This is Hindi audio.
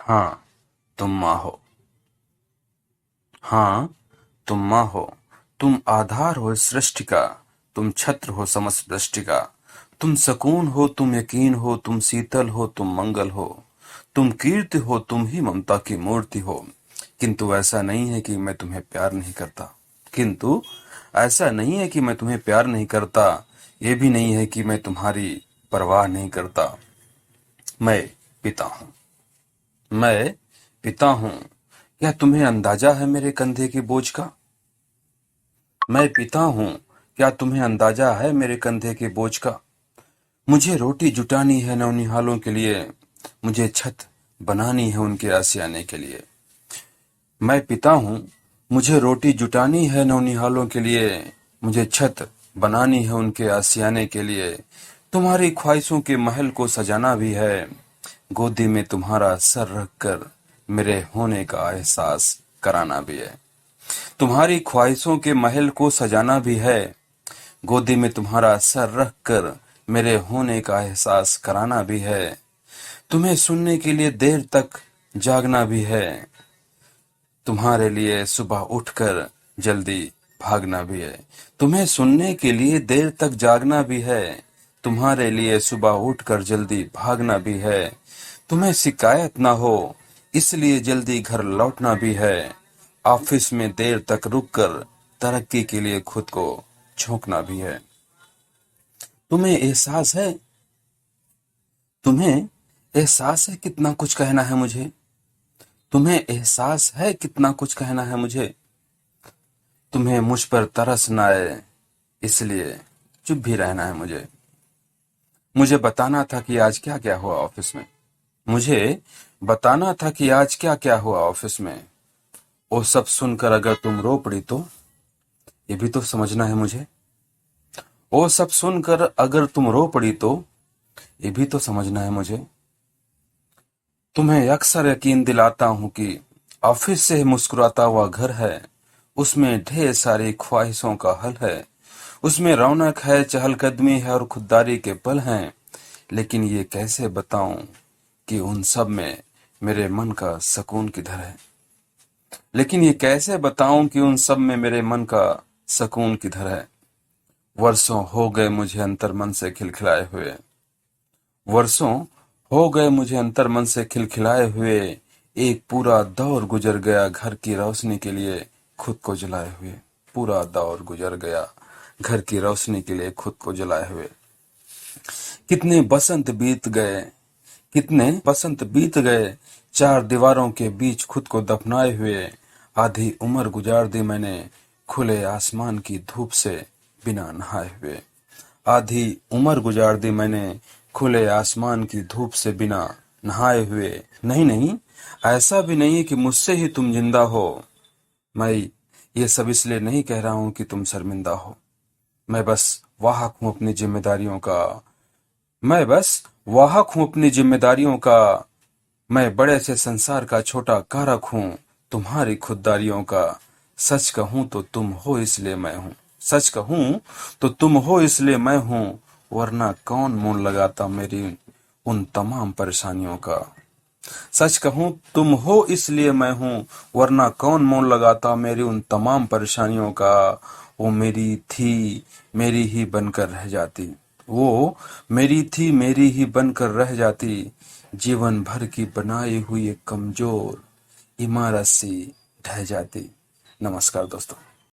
हाँ, तुम माँ हो। हाँ, तुम माँ हो। तुम आधार हो इस सृष्टि का। तुम छत्र हो समस्त दृष्टि का। तुम सकून हो, तुम यकीन हो, तुम शीतल हो, तुम मंगल हो। तुम कीर्ति हो, तुम ही ममता की मूर्ति हो। किंतु ऐसा नहीं है कि मैं तुम्हें प्यार नहीं करता। किंतु ऐसा नहीं है कि मैं तुम्हें प्यार नहीं करता। ये भी नहीं है कि मैं तुम्हारी परवाह नहीं करता। मैं पिता हूँ। मैं पिता हूँ। क्या तुम्हें अंदाजा है मेरे कंधे के बोझ का? मैं पिता हूँ। क्या तुम्हें अंदाजा है मेरे कंधे के बोझ का? मुझे रोटी जुटानी है नौनिहालों के लिए। मुझे छत बनानी है उनके आशियाने के लिए। मैं पिता हूँ। मुझे रोटी जुटानी है नौनिहालों के लिए। मुझे छत बनानी है उनके आशियाने के लिए। तुम्हारी ख्वाहिशों के महल को सजाना भी है। गोदी में तुम्हारा सर रखकर मेरे होने का एहसास कराना भी है। तुम्हारी ख्वाहिशों के महल को सजाना भी है। गोदी में तुम्हारा सर रख कर मेरे होने का एहसास कराना भी है। तुम्हें सुनने के लिए देर तक जागना भी है। तुम्हारे लिए सुबह उठकर जल्दी भागना भी है। तुम्हें सुनने के लिए देर तक जागना भी है। तुम्हारे लिए सुबह उठकर जल्दी भागना भी है। तुम्हें शिकायत ना हो इसलिए जल्दी घर लौटना भी है। ऑफिस में देर तक रुककर तरक्की के लिए खुद को झोंकना भी है। तुम्हें एहसास है तुम्हें एहसास है कितना कुछ कहना है मुझे। तुम्हें एहसास है कितना कुछ कहना है मुझे। तुम्हें मुझ पर तरस न आए इसलिए चुप भी रहना है मुझे। मुझे बताना था कि आज क्या क्या हुआ ऑफिस में। मुझे बताना था कि आज क्या क्या हुआ ऑफिस में। वो सब सुनकर अगर तुम रो पड़ी तो ये भी तो समझना है मुझे। वो सब सुनकर अगर तुम रो पड़ी तो ये भी तो समझना है मुझे। तुम्हें अक्सर यकीन दिलाता हूं कि ऑफिस से मुस्कुराता हुआ घर है। उसमें ढेर सारी ख्वाहिशों का हल है। उसमें रौनक है, चहलकदमी है और खुददारी के पल हैं। लेकिन ये कैसे बताऊं कि उन सब में मेरे मन का सुकून किधर है। लेकिन ये कैसे बताऊं कि उन सब में मेरे मन का सुकून किधर है। वर्षों हो गए मुझे अंतर मन से खिलखिलाए हुए। वर्षों हो गए मुझे अंतर मन से खिलखिलाए हुए। एक पूरा दौर गुजर गया घर की रोशनी के लिए खुद को जलाए हुए। पूरा दौर गुजर गया घर की रोशनी के लिए खुद को जलाए हुए। कितने बसंत बीत गए कितने बसंत बीत गए चार दीवारों के बीच खुद को दफनाए हुए। आधी उम्र गुजार दी मैंने खुले आसमान की धूप से बिना नहाए हुए। आधी उम्र गुजार दी मैंने खुले आसमान की धूप से बिना नहाए हुए। नहीं नहीं, ऐसा भी नहीं कि मुझसे ही तुम जिंदा हो। मैं ये सब इसलिए नहीं कह रहा हूं कि तुम शर्मिंदा हो। मैं बस वाहक हूं अपनी जिम्मेदारियों का। मैं बस वाहक हूं अपनी जिम्मेदारियों का। मैं बड़े से संसार का छोटा कारक हूं तुम्हारी खुददारियों का। सच कहूं तो तुम हो इसलिए मैं हूं। सच कहूं तो तुम हो इसलिए मैं हूं। वरना कौन मोल लगाता मेरी उन तमाम परेशानियों का। सच कहूं तुम हो इसलिए मैं हूं। वरना कौन मोल लगाता मेरी उन तमाम परेशानियों का। वो मेरी थी मेरी ही बनकर रह जाती। वो मेरी थी मेरी ही बनकर रह जाती। जीवन भर की बनाई हुई एक कमजोर इमारत सी ढह जाती। नमस्कार दोस्तों।